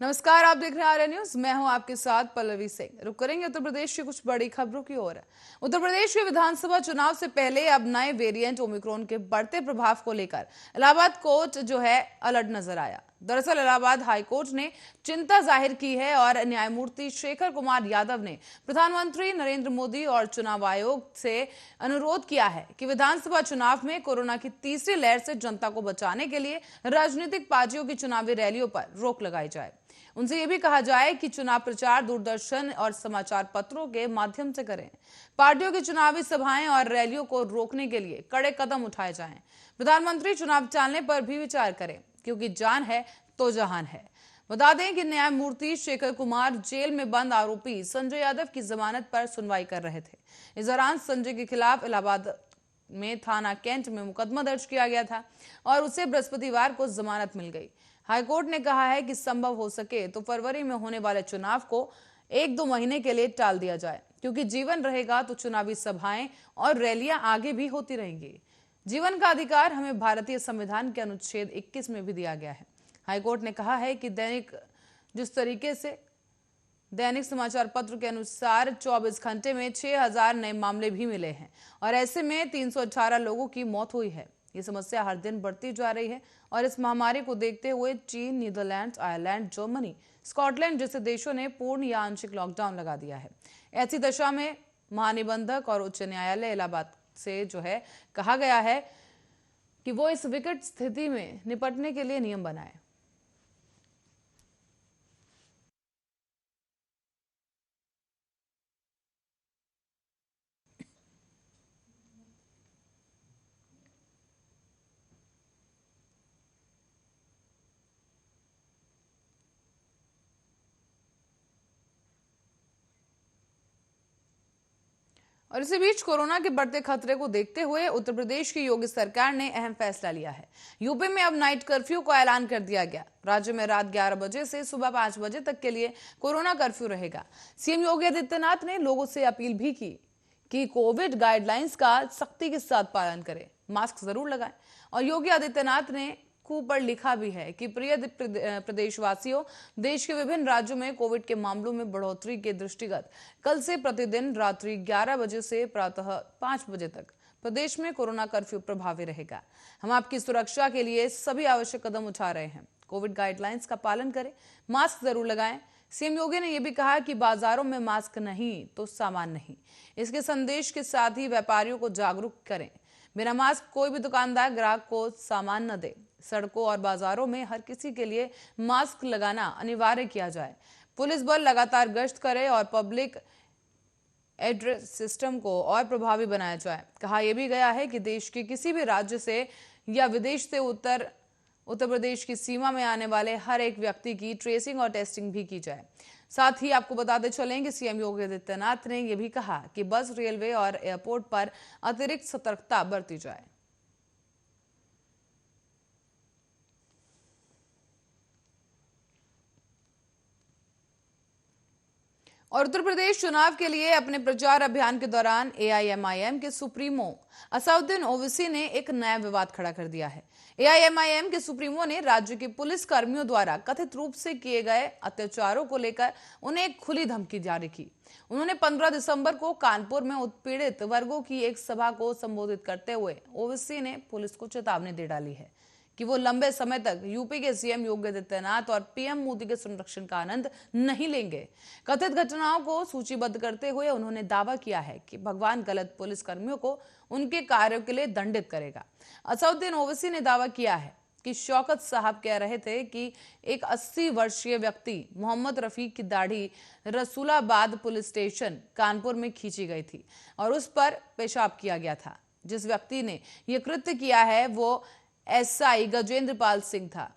नमस्कार, आप देख रहे हैं आर्या न्यूज। मैं हूं आपके साथ पल्लवी सिंह। रुक करेंगे उत्तर प्रदेश की कुछ बड़ी खबरों की ओर। उत्तर प्रदेश के विधानसभा चुनाव से पहले अब नए वेरिएंट ओमिक्रॉन के बढ़ते प्रभाव को लेकर इलाहाबाद कोर्ट जो है अलर्ट नजर आया। दरअसल इलाहाबाद हाईकोर्ट ने चिंता जाहिर की है और न्यायमूर्ति शेखर कुमार यादव ने प्रधानमंत्री नरेंद्र मोदी और चुनाव आयोग से अनुरोध किया है कि विधानसभा चुनाव में कोरोना की तीसरी लहर से जनता को बचाने के लिए राजनीतिक पार्टियों की चुनावी रैलियों पर रोक लगाई जाए। उनसे यह भी कहा जाए कि चुनाव प्रचार दूरदर्शन और समाचार पत्रों के माध्यम से करें। पार्टियों की चुनावी सभाएं और रैलियों को रोकने के लिए कड़े कदम उठाए जाएं। प्रधानमंत्री चुनाव टालने पर भी विचार करें, क्योंकि जान है तो जहान है। बता दें कि न्यायमूर्ति शेखर कुमार जेल में बंद आरोपी संजय यादव की जमानत पर सुनवाई कर रहे थे। इस दौरान संजय के खिलाफ इलाहाबाद में थाना कैंट में मुकदमा दर्ज किया गया था और उसे बृहस्पतिवार को जमानत मिल गई। हाईकोर्ट ने कहा है कि संभव हो सके तो फरवरी में होने वाले चुनाव को 1-2 महीने के लिए टाल दिया जाए, क्योंकि जीवन रहेगा तो चुनावी सभाएं और रैलियां आगे भी होती रहेंगी। जीवन का अधिकार हमें भारतीय संविधान के अनुच्छेद 21 में भी दिया गया है। हाईकोर्ट ने कहा है कि जिस तरीके से दैनिक समाचार पत्र के अनुसार 24 घंटे में 6000 नए मामले भी मिले हैं और ऐसे में 318 लोगों की मौत हुई है। ये समस्या हर दिन बढ़ती जा रही है और इस महामारी को देखते हुए चीन, नीदरलैंड, आयरलैंड, जर्मनी, स्कॉटलैंड जैसे देशों ने पूर्ण या आंशिक लॉकडाउन लगा दिया है। ऐसी दशा में महानिबंधक और उच्च न्यायालय इलाहाबाद से जो है कहा गया है कि वो इस विकट स्थिति में निपटने के लिए नियम बनाए। और इसी बीच कोरोना के बढ़ते खतरे को देखते हुए उत्तर प्रदेश की योगी सरकार ने अहम फैसला लिया है। यूपी में अब नाइट कर्फ्यू का ऐलान कर दिया गया। राज्य में रात 11 बजे से सुबह 5 बजे तक के लिए कोरोना कर्फ्यू रहेगा। सीएम योगी आदित्यनाथ ने लोगों से अपील भी की कि कोविड गाइडलाइंस का सख्ती के साथ पालन करें, मास्क जरूर लगाएं। और योगी आदित्यनाथ ने खूब पर लिखा भी है कि प्रिय प्रदेशवासियों, देश के विभिन्न राज्यों में कोविड के मामलों में बढ़ोतरी के दृष्टिगत कल से प्रतिदिन रात्रि 11 बजे से प्रातः 5 बजे तक प्रदेश में कोरोना कर्फ्यू प्रभावी रहेगा। हम आपकी सुरक्षा के लिए सभी आवश्यक कदम उठा रहे हैं। कोविड गाइडलाइंस का पालन करें, मास्क जरूर लगाएं। सीएम योगी ने यह भी कहा कि बाजारों में मास्क नहीं तो सामान नहीं। इसके संदेश के साथ ही व्यापारियों को जागरूक करें। बिना मास्क कोई भी दुकानदार ग्राहक को सामान न दे। सड़कों और बाजारों में हर किसी के लिए मास्क लगाना अनिवार्य किया जाए। पुलिस बल लगातार गश्त करे और पब्लिक एड्रेस सिस्टम को और प्रभावी बनाया जाए। कहा यह भी गया है कि देश के किसी भी राज्य से या विदेश से उत्तर प्रदेश की सीमा में आने वाले हर एक व्यक्ति की ट्रेसिंग और टेस्टिंग भी की जाए। साथ ही आपको बताते चलेंगे सीएम योगी आदित्यनाथ ने यह भी कहा कि बस, रेलवे और एयरपोर्ट पर अतिरिक्त सतर्कता बरती जाए। और उत्तर प्रदेश चुनाव के लिए अपने प्रचार अभियान के दौरान एआईएमआईएम के सुप्रीमो असदुद्दीन ओवैसी ने एक नया विवाद खड़ा कर दिया है। एआईएमआईएम के सुप्रीमो ने राज्य के पुलिस कर्मियों द्वारा कथित रूप से किए गए अत्याचारों को लेकर उन्हें एक खुली धमकी जारी की। उन्होंने 15 दिसंबर को कानपुर में उत्पीड़ित वर्गों की एक सभा को संबोधित करते हुए ओवैसी ने पुलिस को चेतावनी दे डाली है कि वो लंबे समय तक यूपी के सीएम योगी आदित्यनाथ और पीएम मोदी के संरक्षण का आनंद नहीं लेंगे। कथित घटनाओं को सूचीबद्ध करते हुए उन्होंने दावा किया है कि भगवान गलत पुलिस कर्मियों को उनके कार्यों के लिए दंडित करेगा। असदुद्दीन ओवैसी ने दावा किया है कि शौकत साहब कह रहे थे कि एक 80 वर्षीय व्यक्ति मोहम्मद रफीक की दाढ़ी रसूलाबाद पुलिस स्टेशन कानपुर में खींची गई थी और उस पर पेशाब किया गया था। जिस व्यक्ति ने यह कृत्य किया है वो एसआई गजेंद्र पाल सिंह था।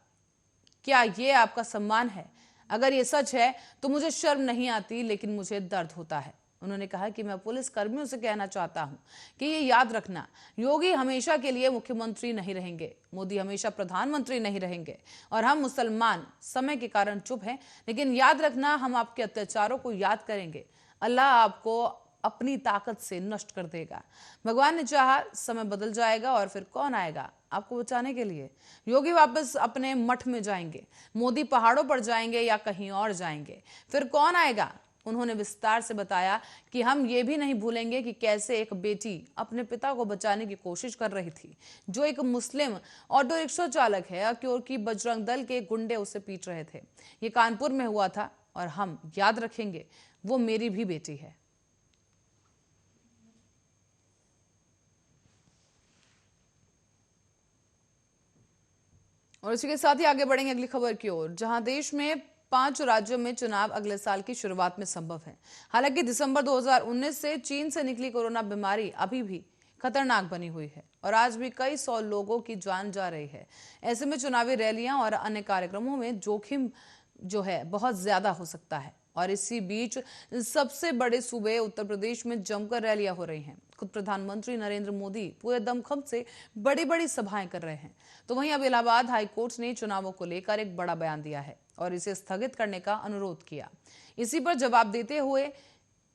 क्या ये आपका सम्मान है? अगर ये सच है तो मुझे शर्म नहीं आती, लेकिन मुझे दर्द होता है। उन्होंने कहा कि मैं पुलिस कर्मियों से कहना चाहता हूं कि ये याद रखना, योगी हमेशा के लिए मुख्यमंत्री नहीं रहेंगे, मोदी हमेशा प्रधानमंत्री नहीं रहेंगे और हम मुसलमान समय के कारण चुप हैं, लेकिन याद रखना हम आपके अत्याचारों को याद करेंगे। अल्लाह आपको अपनी ताकत से नष्ट कर देगा। भगवान ने चाहा समय बदल जाएगा और फिर कौन आएगा आपको बचाने के लिए। योगी वापस अपने मठ में जाएंगे, मोदी पहाड़ों पर जाएंगे या कहीं और जाएंगे, फिर कौन आएगा? उन्होंने विस्तार से बताया कि हम ये भी नहीं भूलेंगे कि कैसे एक बेटी अपने पिता को बचाने की कोशिश कर रही थी, जो एक मुस्लिम ऑटो रिक्शा चालक है, क्योंकि बजरंग दल के गुंडे उसे पीट रहे थे। ये कानपुर में हुआ था और हम याद रखेंगे, वो मेरी भी बेटी है। और इसी के साथ ही आगे बढ़ेंगे अगली खबर की ओर, जहां देश में 5 राज्यों में चुनाव अगले साल की शुरुआत में संभव है। हालांकि दिसंबर 2019 से चीन से निकली कोरोना बीमारी अभी भी खतरनाक बनी हुई है और आज भी कई 100 लोगों की जान जा रही है। ऐसे में चुनावी रैलियां और अन्य कार्यक्रमों में जोखिम जो है बहुत ज्यादा हो सकता है। और इसी बीच सबसे बड़े सूबे उत्तर प्रदेश में जमकर रैलियां हो रही हैं। खुद प्रधानमंत्री नरेंद्र मोदी पूरे दमखम से बड़ी बड़ी सभाएं कर रहे हैं। तो वहीं अब इलाहाबाद हाईकोर्ट ने चुनावों को लेकर एक बड़ा बयान दिया है और इसे स्थगित करने का अनुरोध किया। इसी पर जवाब देते हुए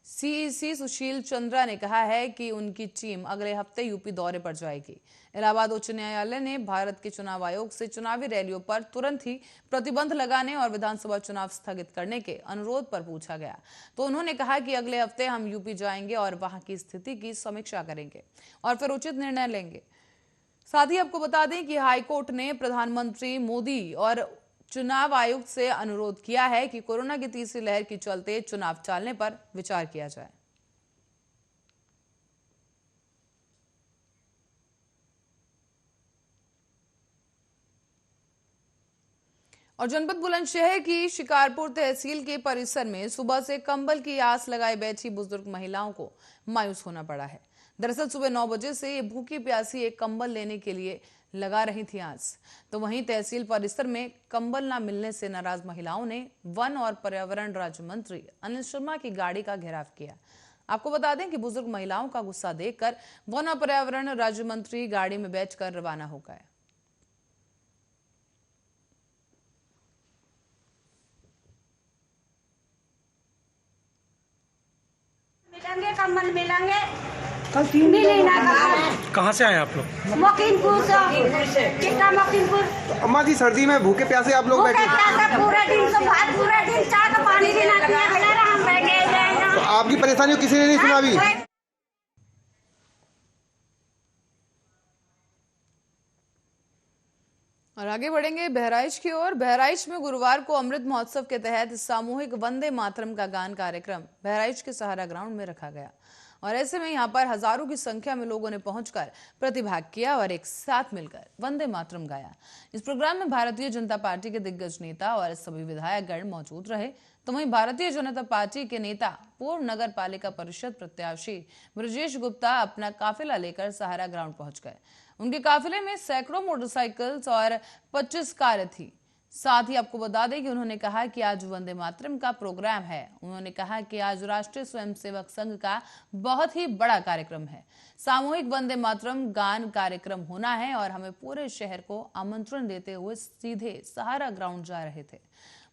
सीईसी सुशील चंद्रा ने कहा है कि उनकी टीम अगले हफ्ते यूपी दौरे पर जाएगी। इलाहाबाद उच्च न्यायालय ने भारत के चुनाव आयोग से चुनावी रैलियों पर तुरंत ही प्रतिबंध लगाने और विधानसभा चुनाव स्थगित करने के अनुरोध पर पूछा गया तो उन्होंने कहा कि अगले हफ्ते हम यूपी जाएंगे और वहां की स्थिति की समीक्षा करेंगे और फिर उचित निर्णय लेंगे। साथ ही आपको बता दें कि हाईकोर्ट ने प्रधानमंत्री मोदी और चुनाव आयुक्त से अनुरोध किया है कि कोरोना की तीसरी लहर के चलते चुनाव टालने पर विचार किया जाए। और जनपद बुलंदशहर की शिकारपुर तहसील के परिसर में सुबह से कंबल की आस लगाए बैठी बुजुर्ग महिलाओं को मायूस होना पड़ा है। दरअसल सुबह 9 बजे से ये भूखी प्यासी एक कंबल लेने के लिए लगा रही थी आस। तो वहीं तहसील परिसर में कंबल न मिलने से नाराज महिलाओं ने वन और पर्यावरण राज्य मंत्री अनिल शर्मा की गाड़ी का घेराव किया। आपको बता दें कि बुजुर्ग महिलाओं का गुस्सा देखकर वन और पर्यावरण राज्य मंत्री गाड़ी में बैठकर रवाना हो गए। मिलेंगे कम्बल मिलेंगे कल 3 मिले ना कहाँ से आए आप लोग? मोकिनपुर से कितना मोकिनपुर अम्मा जी सर्दी में भूखे प्यासे आप लोग बैठे पूरा दिन तो भात पूरा दिन चाय का पानी भी ना पिया बेचारा हम बैठे तो आपकी परेशानियों किसी ने नहीं सुना अभी? और आगे बढ़ेंगे बहराइच की ओर। बहराइच में गुरुवार को अमृत महोत्सव के तहत सामूहिक वंदे मातरम का गान कार्यक्रम बहराइच के सहारा ग्राउंड में रखा गया और ऐसे में यहां पर हजारों की संख्या में लोगों ने पहुंचकर प्रतिभाग किया और एक साथ मिलकर वंदे मातरम गाया। इस प्रोग्राम में भारतीय जनता पार्टी के दिग्गज नेता और सभी विधायकगण मौजूद रहे। तो वहीं भारतीय जनता पार्टी के नेता पूर्व नगर पालिका परिषद प्रत्याशी ब्रजेश गुप्ता अपना काफिला लेकर सहारा ग्राउंड पहुंच गए। उनके काफिले में सैकड़ों मोटरसाइकिल्स और 25 कारें थी। साथ ही आपको बता दें कि उन्होंने कहा कि आज वंदे मातरम का प्रोग्राम है। उन्होंने कहा कि आज राष्ट्रीय स्वयंसेवक संघ का बहुत ही बड़ा कार्यक्रम है। सामूहिक वंदे मातरम गान कार्यक्रम होना है और हमें पूरे शहर को आमंत्रण देते हुए सीधे सहारा ग्राउंड जा रहे थे।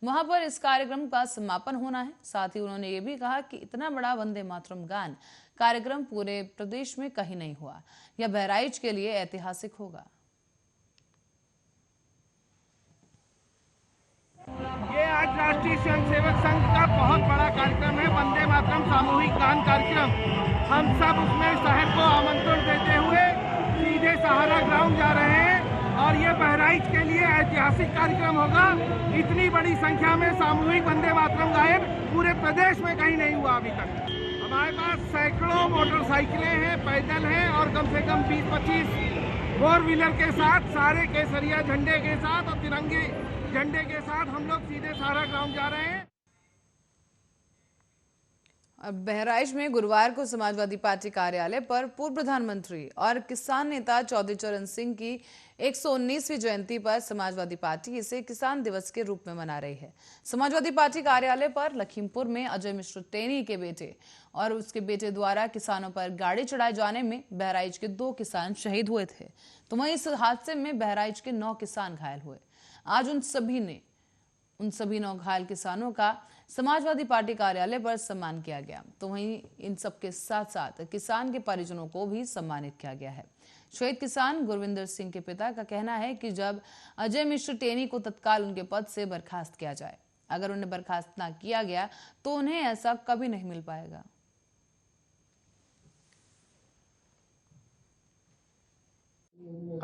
वहां पर इस कार्यक्रम का समापन होना है। साथ ही उन्होंने ये भी कहा कि इतना बड़ा वंदे मातरम गान कार्यक्रम पूरे प्रदेश में कहीं नहीं हुआ। यह बहराइच के लिए ऐतिहासिक होगा। ये आज राष्ट्रीय स्वयंसेवक संघ का बहुत बड़ा कार्यक्रम है, वंदे मातरम सामूहिक गान कार्यक्रम। हम सब उसमें शहर को आमंत्रण देते हुए सीधे सहारा ग्राउंड जा रहे हैं और ये बहराइच के लिए ऐतिहासिक कार्यक्रम होगा। इतनी बड़ी संख्या में सामूहिक वंदे मातरम गायन पूरे प्रदेश में कहीं नहीं हुआ अभी तक। हमारे पास सैकड़ों मोटरसाइकिलें हैं, पैदल हैं और कम से कम 20-25 फोर व्हीलर के साथ, सारे केसरिया झंडे के साथ और तिरंगे झंडे के साथ हम लोग सीधे सहारा ग्राउंड जा रहे हैं। बहराइच में गुरुवार को समाजवादी पार्टी कार्यालय पर पूर्व प्रधानमंत्री और किसान नेता चौधरी चरण सिंह की 119वीं जयंती पर समाजवादी पार्टी इसे किसान दिवस के रूप में मना रही है। समाजवादी पार्टी कार्यालय पर लखीमपुर में अजय मिश्र टेनी के बेटे और उसके बेटे द्वारा किसानों पर गाड़ी चढ़ाए जाने में बहराइच के 2 किसान शहीद हुए थे। तो वहीं इस हादसे में बहराइच के 9 किसान घायल हुए। आज उन सभी 9 घायल किसानों का समाजवादी पार्टी कार्यालय पर सम्मान किया गया। तो वहीं इन सब के साथ साथ किसान के परिजनों को भी सम्मानित किया गया है। शहीद किसान गुरविंदर सिंह के पिता का कहना है कि जब अजय मिश्र टेनी को तत्काल उनके पद से बर्खास्त किया जाए, अगर उन्हें बर्खास्त ना किया गया तो उन्हें ऐसा कभी नहीं मिल पाएगा।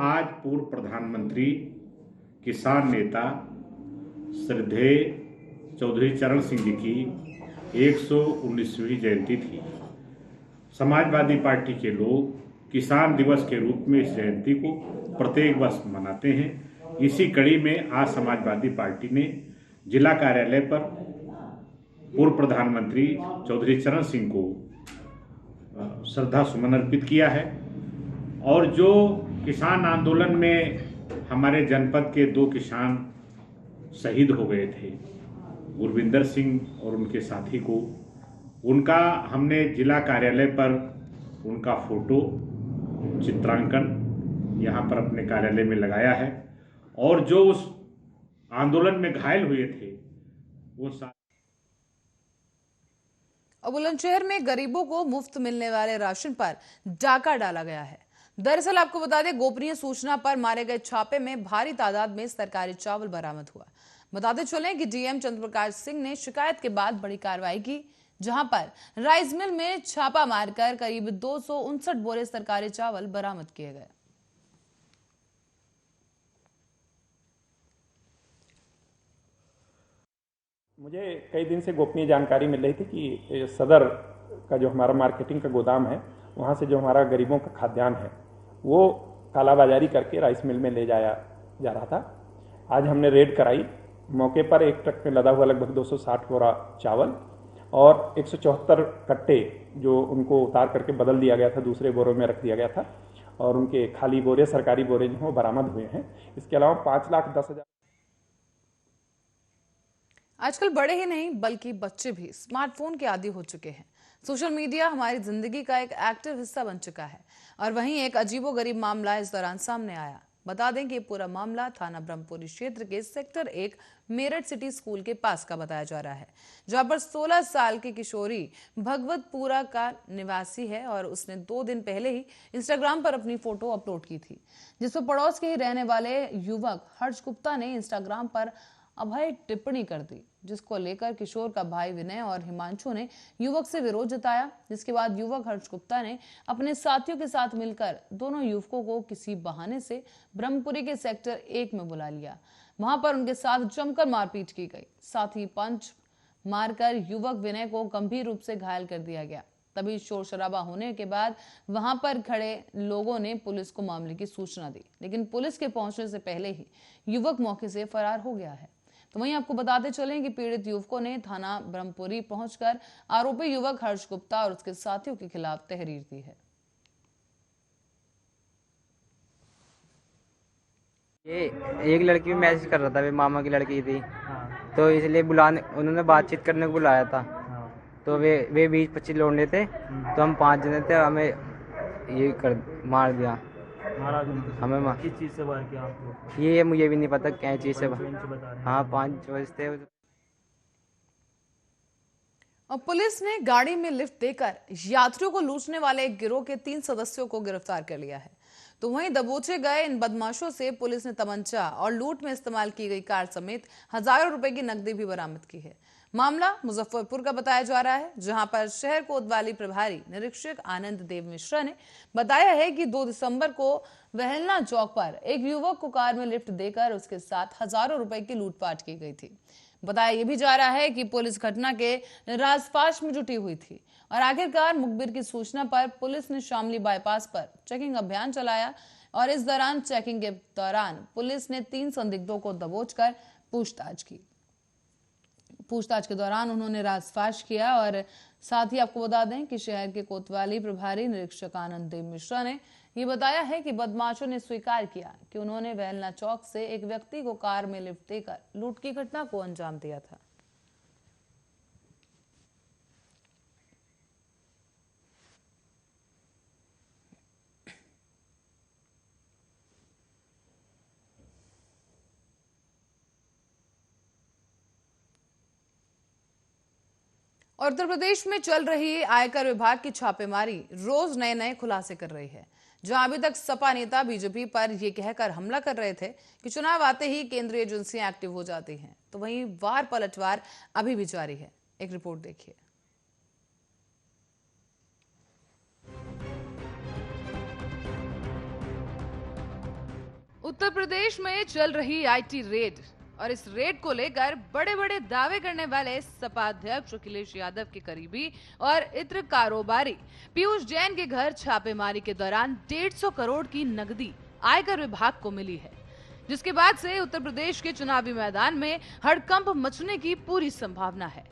आज पूर्व प्रधानमंत्री किसान नेता श्रद्धेय चौधरी चरण सिंह जी की 119वीं जयंती थी। समाजवादी पार्टी के लोग किसान दिवस के रूप में इस जयंती को प्रत्येक वर्ष मनाते हैं। इसी कड़ी में आज समाजवादी पार्टी ने जिला कार्यालय पर पूर्व प्रधानमंत्री चौधरी चरण सिंह को श्रद्धा सुमन अर्पित किया है। और जो किसान आंदोलन में हमारे जनपद के 2 किसान शहीद हो गए थे, गुरविंदर सिंह और उनके साथी को, उनका हमने जिला कार्यालय पर उनका फोटो चित्रांकन यहाँ पर अपने कार्यालय में लगाया है। और जो उस आंदोलन में घायल हुए थे वो और बुलंदशहर में गरीबों को मुफ्त मिलने वाले राशन पर डाका डाला गया है। दरअसल आपको बता दें, गोपनीय सूचना पर मारे गए छापे में भारी तादाद में सरकारी चावल बरामद हुआ। बताते चलें कि डीएम चंद्रप्रकाश सिंह ने शिकायत के बाद बड़ी कार्रवाई की, जहां पर राइस मिल में छापा मारकर करीब 259 बोरे सरकारी चावल बरामद किए गए। मुझे कई दिन से गोपनीय जानकारी मिल रही थी कि सदर का जो हमारा मार्केटिंग का गोदाम है, वहाँ से जो हमारा गरीबों का खाद्यान्न है वो कालाबाजारी करके राइस मिल में ले जाया जा रहा था। आज हमने रेड कराई। मौके पर एक ट्रक में लदा हुआ लगभग 260 बोरा चावल और 174 कट्टे जो उनको उतार करके बदल दिया गया था, दूसरे बोरों में रख दिया गया था, और उनके खाली बोरे, सरकारी बोरे जो बरामद हुए हैं। इसके अलावा 5,10,000। आजकल बड़े ही नहीं बल्कि बच्चे भी स्मार्टफोन के आदी हो चुके हैं। सोशल मीडिया हमारी जिंदगी का एक एक्टिव हिस्सा बन चुका है और वहीं एक अजीबोगरीब मामला इस दौरान सामने आया। बता दें कि पूरा मामला थाना ब्रह्मपुरी क्षेत्र के सेक्टर 1 मेरठ सिटी स्कूल के पास का बताया जा रहा है, जहां पर 16 साल की किशोरी भगवतपुरा का निवासी है और उसने 2 दिन पहले ही इंस्टाग्राम पर अपनी फोटो अपलोड की थी, जिस पर पड़ोस के ही रहने वाले युवक हर्ष गुप्ता ने इंस्टाग्राम पर अभय टिप्पणी कर दी, जिसको लेकर किशोर का भाई विनय और हिमांशु ने युवक से विरोध जताया। जिसके बाद युवक हर्ष गुप्ता ने अपने साथियों के साथ मिलकर दोनों युवकों को किसी बहाने से ब्रह्मपुरी के सेक्टर 1 में बुला लिया। वहां पर उनके साथ जमकर मारपीट की गई, साथ ही पंच मारकर युवक विनय को गंभीर रूप से घायल कर दिया गया। तभी शोर शराबा होने के बाद वहां पर खड़े लोगों ने पुलिस को मामले की सूचना दी, लेकिन पुलिस के पहुंचने से पहले ही युवक मौके से फरार हो गया है। तो वहीं आपको बताते चलें कि पीड़ित युवकों ने थाना ब्रह्मपुरी पहुंचकर आरोपी युवक हर्ष गुप्ता और उसके साथियों के खिलाफ तहरीर दी है। ये एक लड़की भी मैसेज कर रहा था, वे मामा की लड़की थी। तो इसलिए उन्होंने बातचीत करने को बुलाया था। तो वे 20-25 लौंडे थे, तो हम 5 जने थे, हमें ये मार दिया। हमें किस चीज़ से वार किया आपको? ये मुझे भी नहीं पता क्या चीज़ से। हाँ, 5 बजे थे। और पुलिस ने गाड़ी में लिफ्ट देकर यात्रियों को लूटने वाले एक गिरोह के 3 सदस्यों को गिरफ्तार कर लिया है। तो वहीं दबोचे गए इन बदमाशों से पुलिस ने तमंचा और लूट में इस्तेमाल की गई कार समेत हजारों रुपए की नकदी भी बरामद की है। मामला मुजफ्फरपुर का बताया जा रहा है, जहां पर शहर कोतवाली प्रभारी निरीक्षक आनंद देव मिश्रा ने बताया है कि 2 दिसंबर को वहलना चौक पर एक युवक को कार में लिफ्ट देकर उसके साथ हजारों रुपए की लूटपाट की गई थी। बताया यह भी जा रहा है कि पुलिस घटना के राजपाश में जुटी हुई थी और आखिरकार मुखबिर की सूचना पर पुलिस ने शामली बाईपास पर चेकिंग अभियान चलाया और इस दौरान चेकिंग के दौरान पुलिस ने 3 संदिग्धों को दबोचकर पूछताछ की। पूछताछ के दौरान उन्होंने राजपाश किया और साथ ही आपको बता दें कि शहर के कोतवाली प्रभारी निरीक्षक आनंद देव मिश्रा ने ये बताया है कि बदमाशों ने स्वीकार किया कि उन्होंने वहलना चौक से एक व्यक्ति को कार में लिफ्ट देकर लूट की घटना को अंजाम दिया था। और उत्तर प्रदेश में चल रही आयकर विभाग की छापेमारी रोज नए नए खुलासे कर रही है। जहां अभी तक सपा नेता बीजेपी पर यह कहकर हमला कर रहे थे कि चुनाव आते ही केंद्रीय एजेंसियां एक्टिव हो जाती हैं, तो वहीं वार पलटवार अभी भी जारी है। एक रिपोर्ट देखिए। उत्तर प्रदेश में चल रही आईटी रेड और इस रेड को लेकर बड़े बड़े दावे करने वाले सपा अध्यक्ष अखिलेश यादव के करीबी और इत्र कारोबारी पीयूष जैन के घर छापेमारी के दौरान 150 करोड़ की नकदी आयकर विभाग को मिली है, जिसके बाद से उत्तर प्रदेश के चुनावी मैदान में हड़कंप मचने की पूरी संभावना है।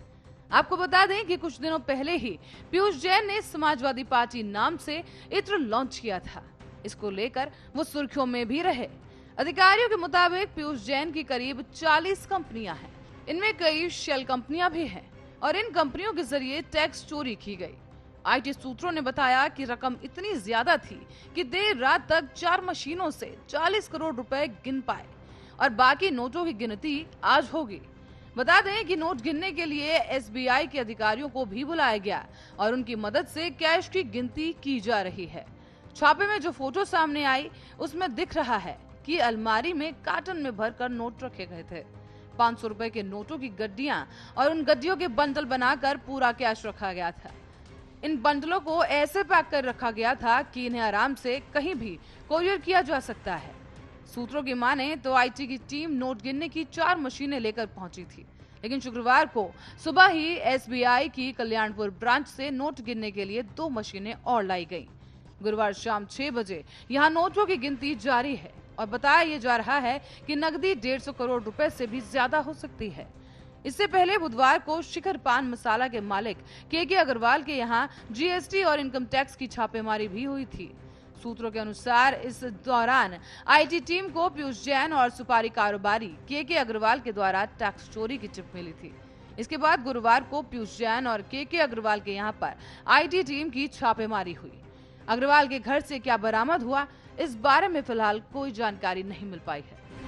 आपको बता दें कि कुछ दिनों पहले ही पीयूष जैन ने समाजवादी पार्टी नाम से इत्र लॉन्च किया था। इसको लेकर वो सुर्खियों में भी रहे। अधिकारियों के मुताबिक पीयूष जैन की करीब 40 कंपनियां हैं। इनमें कई शेल कंपनियां भी हैं और इन कंपनियों के जरिए टैक्स चोरी की गई। आईटी सूत्रों ने बताया कि रकम इतनी ज्यादा थी कि देर रात तक 4 मशीनों से 40 करोड़ रुपए गिन पाए और बाकी नोटों की गिनती आज होगी। बता दें कि नोट गिनने के लिए एसबीआई के अधिकारियों को भी बुलाया गया और उनकी मदद से कैश की गिनती की जा रही है। छापे में जो फोटो सामने आई उसमें दिख रहा है कि अलमारी में कार्टन में भरकर नोट रखे गए थे। 500 रुपए के नोटों की गड्डियां और उन गड्डियों के बंडल बनाकर पूरा कैश रखा गया था। इन बंडलों को ऐसे पैक कर रखा गया था कि इन्हें आराम से कहीं भी कोरियर किया जा सकता है। सूत्रों की माने तो आईटी की टीम नोट गिनने की 4 मशीनें लेकर पहुंची थी, लेकिन शुक्रवार को सुबह ही एसबीआई की कल्याणपुर ब्रांच से नोट गिनने के लिए 2 मशीनें और लाई गईं। गुरुवार शाम 6 बजे यहां नोटों की गिनती जारी है और बताया यह जा रहा है कि नकदी 150 करोड़ रुपए से भी ज्यादा हो सकती है। इससे पहले बुधवार को शिखर पान मसाला के मालिक के अग्रवाल के यहां जीएसटी और इनकम टैक्स की छापेमारी भी हुई थी। सूत्रों के अनुसार इस दौरान आईटी टीम को पीयूष जैन और सुपारी कारोबारी के अग्रवाल के द्वारा टैक्स चोरी की टिप मिली थी। इसके बाद गुरुवार को पीयूष जैन और के अग्रवाल के यहां पर आईटी टीम की छापेमारी हुई। अग्रवाल के घर से क्या बरामद हुआ, इस बारे में फिलहाल कोई जानकारी नहीं मिल पाई है।